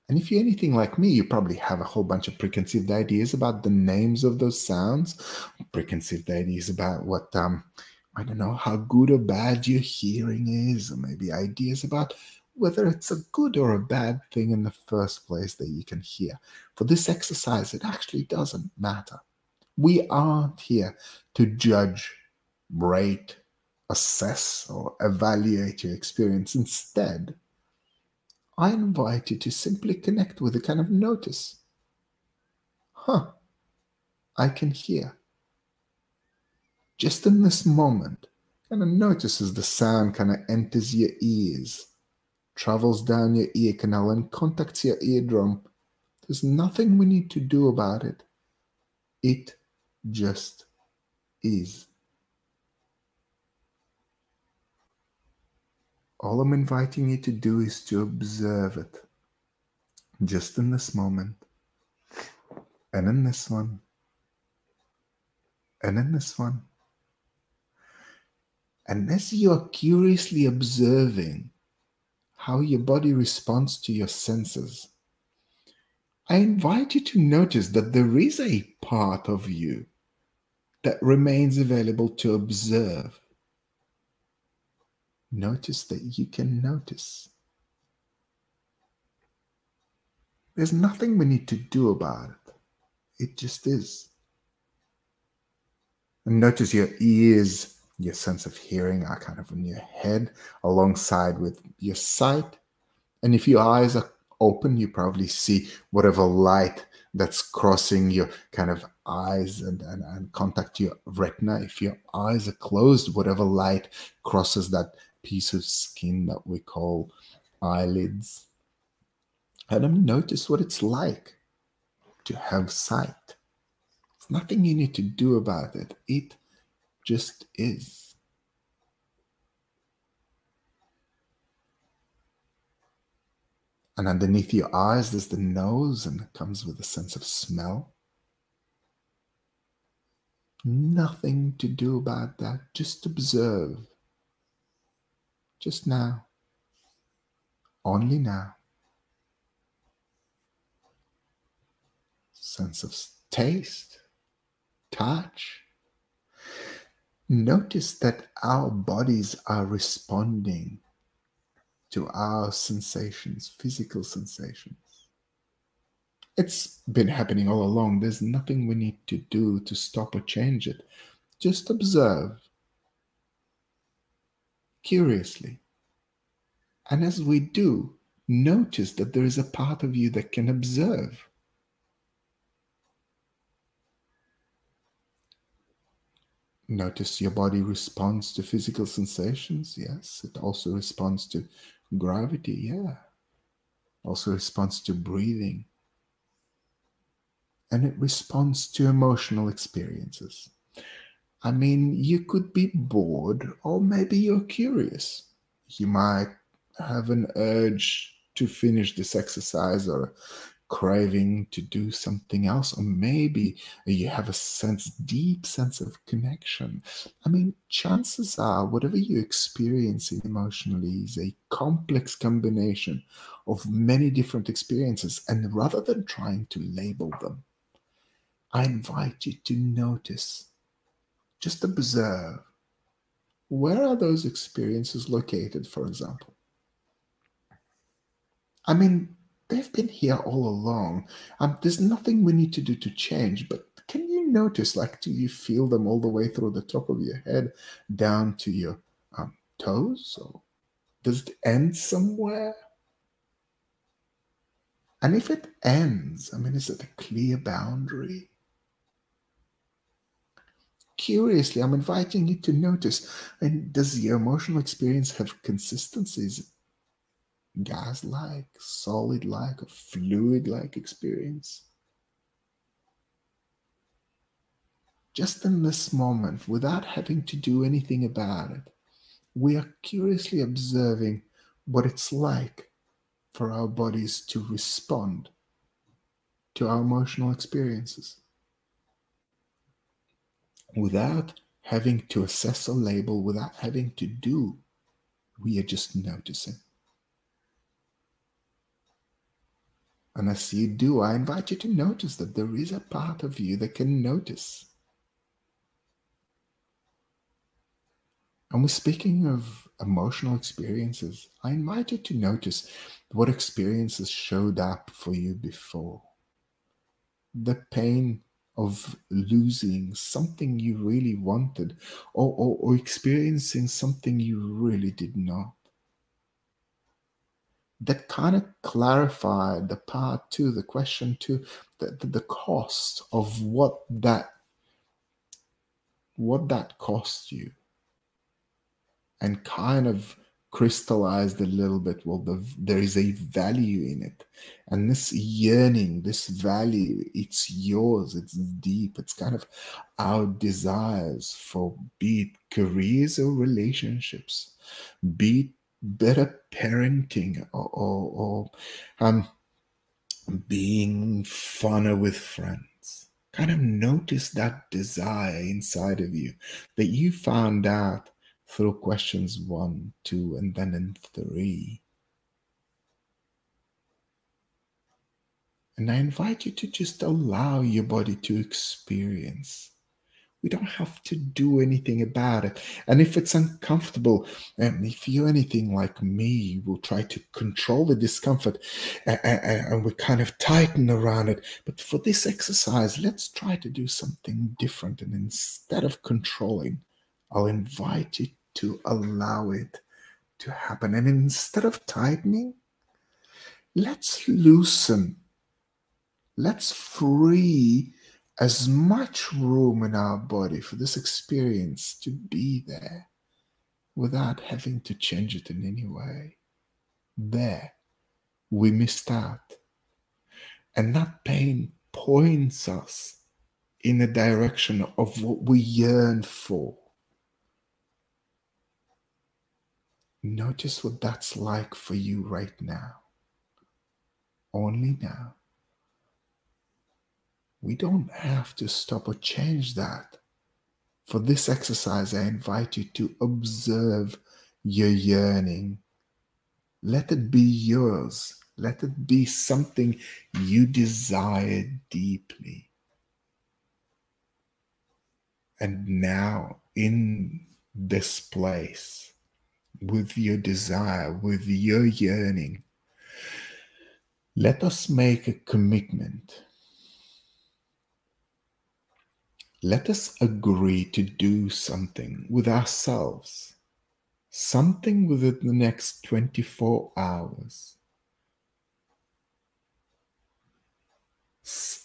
And if you're anything like me, you probably have a whole bunch of preconceived ideas about the names of those sounds, preconceived ideas about what, I don't know, how good or bad your hearing is, or maybe ideas about whether it's a good or a bad thing in the first place that you can hear. For this exercise, it actually doesn't matter. We aren't here to judge, rate, assess, or evaluate your experience. Instead, I invite you to simply connect with a kind of notice. I can hear. Just in this moment, kind of notice as the sound kind of enters your ears, travels down your ear canal and contacts your eardrum. There's nothing we need to do about it. It just is. All I'm inviting you to do is to observe it. Just in this moment. And in this one. And in this one. And as you are curiously observing how your body responds to your senses, I invite you to notice that there is a part of you that remains available to observe. Notice that you can notice. There's nothing we need to do about it. It just is. And notice your ears, your sense of hearing are kind of in your head alongside with your sight. And if your eyes are open, you probably see whatever light that's crossing your kind of eyes and contact your retina. If your eyes are closed, whatever light crosses that piece of skin that we call eyelids. And notice what it's like to have sight. There's nothing you need to do about it. It just is. And underneath your eyes, there's the nose, and it comes with a sense of smell. Nothing to do about that. Just observe. Just now. Only now. Sense of taste, touch. Notice that our bodies are responding to our sensations, physical sensations. It's been happening all along. There's nothing we need to do to stop or change it. Just observe curiously. And as we do, notice that there is a part of you that can observe. Notice your body responds to physical sensations. Yes. It also responds to gravity. Yeah. Also responds to breathing. And it responds to emotional experiences. I mean, you could be bored, or maybe you're curious. You might have an urge to finish this exercise, or craving to do something else, or maybe you have a deep sense of connection. I mean, chances are whatever you're experiencing emotionally is a complex combination of many different experiences, and rather than trying to label them, I invite you to notice, just observe, where are those experiences located, for example? I mean, they've been here all along. There's nothing we need to do to change, but can you notice, like, do you feel them all the way through the top of your head down to your toes? Or does it end somewhere? And if it ends, I mean, is it a clear boundary? Curiously, I'm inviting you to notice, and does your emotional experience have consistencies? Gas-like, solid-like, or fluid-like experience? Just in this moment, without having to do anything about it, we are curiously observing what it's like for our bodies to respond to our emotional experiences without having to assess or label, without having to do. We are just noticing. And as you do, I invite you to notice that there is a part of you that can notice. And we're speaking of emotional experiences. I invite you to notice what experiences showed up for you before. The pain of losing something you really wanted, or experiencing something you really did not. That kind of clarified the part two, the question two, the cost of what that cost you, and kind of crystallized a little bit. Well, there is a value in it, and this yearning, this value, it's yours, it's deep. It's kind of our desires for, be it careers or relationships, be it better parenting, or being funner with friends. Kind of notice that desire inside of you that you found out through questions 1, 2, and then in 3. And I invite you to just allow your body to experience. We don't have to do anything about it. And if it's uncomfortable, and if you're anything like me, we'll try to control the discomfort, and we kind of tighten around it. But for this exercise, let's try to do something different. And instead of controlling, I'll invite you to allow it to happen. And instead of tightening, let's loosen. Let's free as much room in our body for this experience to be there without having to change it in any way. There, we missed out. And that pain points us in a direction of what we yearn for. Notice what that's like for you right now. only now. We don't have to stop or change that. For this exercise, I invite you to observe your yearning. Let it be yours. Let it be something you desire deeply. And now, in this place, with your desire, with your yearning, let us make a commitment. Let us agree to do something with ourselves, something within the next 24 hours.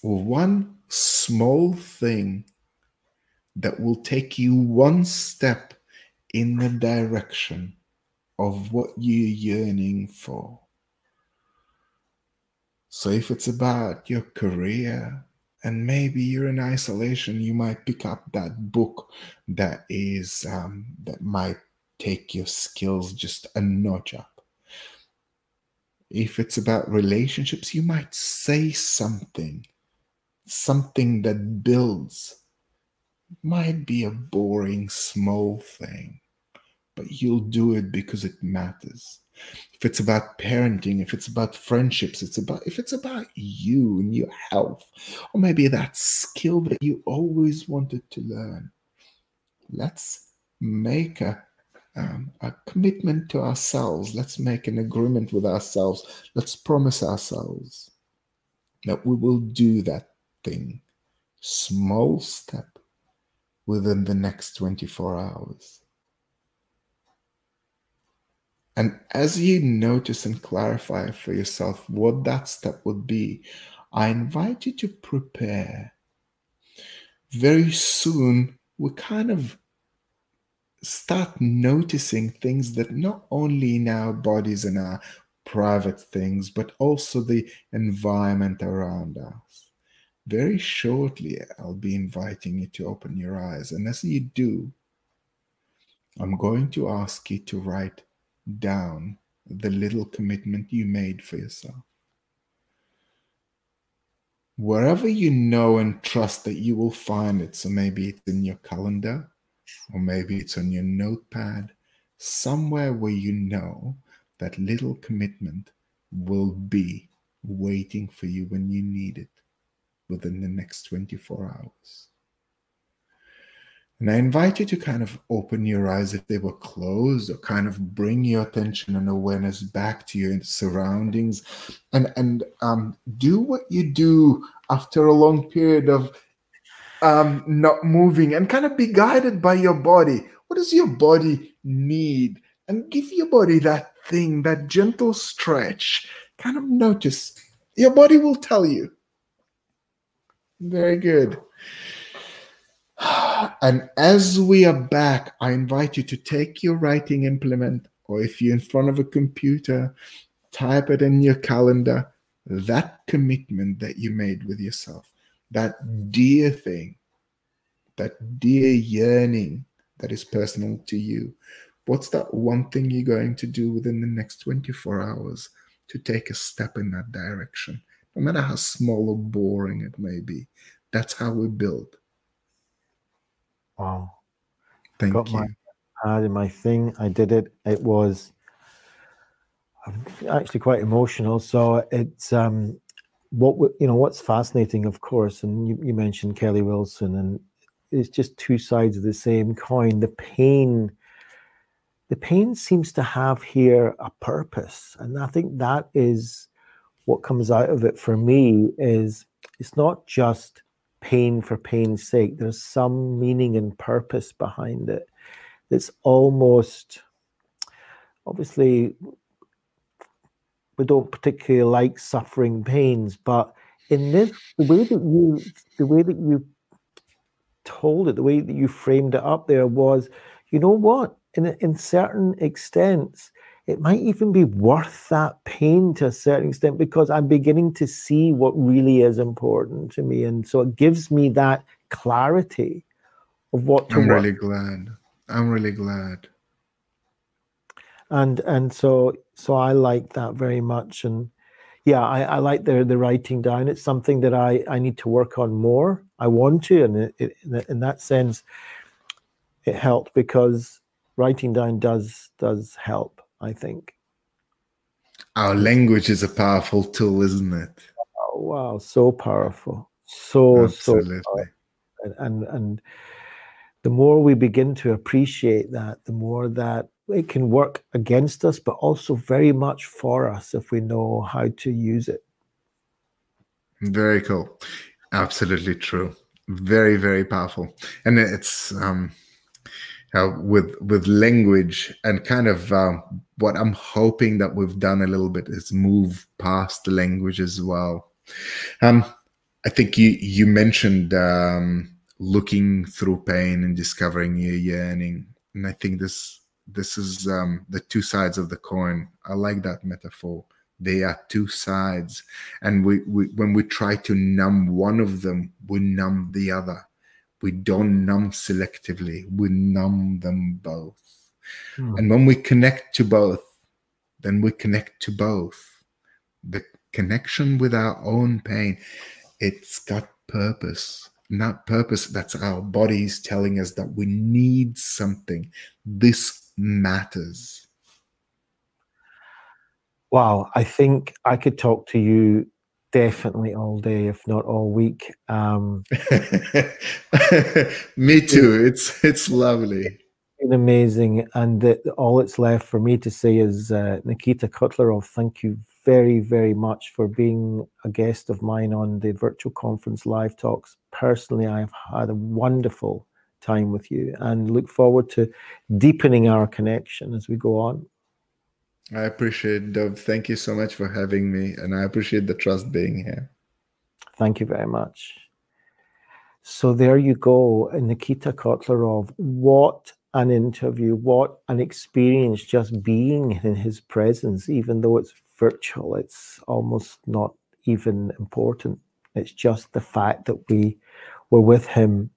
One small thing that will take you one step in the direction of what you're yearning for. So if it's about your career, and maybe you're in isolation, you might pick up that book that might take your skills just a notch up. If it's about relationships, you might say something that builds. It might be a boring, small thing, but you'll do it because it matters. If it's about parenting, if it's about friendships, if it's about you and your health, or maybe that skill that you always wanted to learn, let's make a commitment to ourselves. Let's make an agreement with ourselves. Let's promise ourselves that we will do that thing, small step, within the next 24 hours. And as you notice and clarify for yourself what that step would be, I invite you to prepare. Very soon, we kind of start noticing things that not only in our bodies and our private things, but also the environment around us. Very shortly, I'll be inviting you to open your eyes. And as you do, I'm going to ask you to write down the little commitment you made for yourself. Wherever you know and trust that you will find it, so maybe it's in your calendar, or maybe it's on your notepad, somewhere where you know that little commitment will be waiting for you when you need it within the next 24 hours. And I invite you to kind of open your eyes if they were closed, or kind of bring your attention and awareness back to your surroundings, and do what you do after a long period of not moving, and kind of be guided by your body. What does your body need? And give your body that thing, that gentle stretch. Kind of notice. Your body will tell you. Very good. And as we are back, I invite you to take your writing implement, or if you're in front of a computer, type it in your calendar, that commitment that you made with yourself, that dear thing, that dear yearning that is personal to you. What's that one thing you're going to do within the next 24 hours to take a step in that direction? No matter how small or boring it may be. That's how we build. Wow. Thank Got you. my pad and my thing. I did it. It was actually quite emotional. So it's what's fascinating, of course, and you mentioned Kelly Wilson, and it's just two sides of the same coin. The pain seems to have here a purpose, and I think that is what comes out of it for me. Is it's not just pain for pain's sake. There's some meaning and purpose behind it. It's almost, obviously, we don't particularly like suffering pains, but in this, the way that you told it, the way that you framed it up there was, you know what? In certain extents, it might even be worth that pain to a certain extent, because I'm beginning to see what really is important to me. And so it gives me that clarity of what to I'm work. really glad. I'm really glad. And so I like that very much. And yeah, I like the writing down. It's something that I need to work on more. I want to, and in that sense, it helped because writing down does help, I think. Our language is a powerful tool, isn't it? Oh, wow, so powerful. So Absolutely. And the more we begin to appreciate that, the more that it can work against us, but also very much for us if we know how to use it. Very cool. Absolutely true. Very, very powerful. And it's with language and kind of what I'm hoping that we've done a little bit is move past the language as well. I think you mentioned looking through pain and discovering your yearning. And I think this is the two sides of the coin. I like that metaphor. They are two sides. And when we try to numb one of them, we numb the other. We don't numb selectively. We numb them both. And when we connect to both, then we connect to both. The connection with our own pain, it's got purpose. Not purpose, that's our bodies telling us that we need something. This matters. Wow, I think I could talk to you definitely all day, if not all week. Me too. It's lovely. It's been amazing. And all that's left for me to say is, Nikita Kotlarov, thank you very, very much for being a guest of mine on the Virtual Conference Live Talks. Personally, I've had a wonderful time with you and look forward to deepening our connection as we go on. I appreciate it, Dov. Thank you so much for having me, and I appreciate the trust being here. Thank you very much. So there you go, Nikita Kotlarov. What an interview, what an experience just being in his presence, even though it's virtual. It's almost not even important. It's just the fact that we were with him,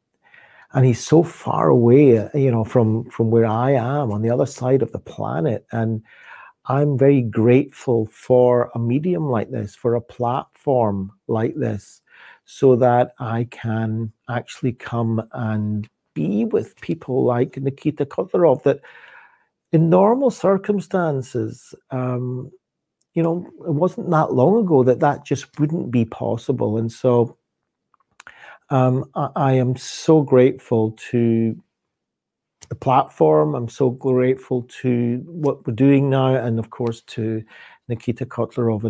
and he's so far away, you know, from where I am on the other side of the planet. And I'm very grateful for a medium like this, for a platform like this, so that I can actually come and be with people like Nikita Kotlarov, that in normal circumstances, you know, it wasn't that long ago that just wouldn't be possible. And so I am so grateful to the platform. I'm so grateful to what we're doing now, and of course to Nikita Kotlarov.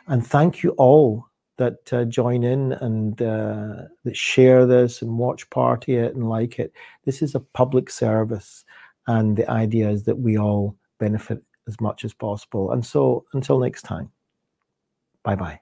And thank you all that join in and that share this and watch party it and like it. This is a public service, and the idea is that we all benefit as much as possible. And so until next time, bye-bye.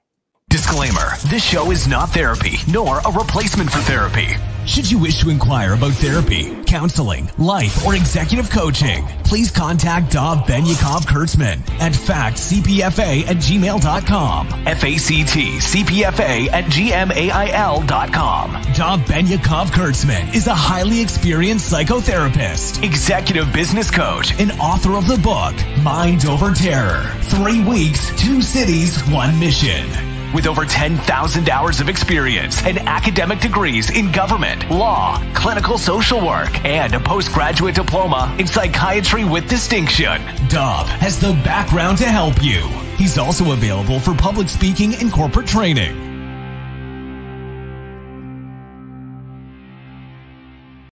Disclaimer, this show is not therapy, nor a replacement for therapy. Should you wish to inquire about therapy, counseling, life, or executive coaching, please contact Dov Benyakov-Kurtzman at factcpfa@gmail.com. factcpfa@gmail.com. Dov Benyakov-Kurtzman is a highly experienced psychotherapist, executive business coach, and author of the book, Mind Over Terror. 3 weeks, 2 cities, 1 mission. With over 10,000 hours of experience and academic degrees in government, law, clinical social work, and a postgraduate diploma in psychiatry with distinction, Dov has the background to help you. He's also available for public speaking and corporate training.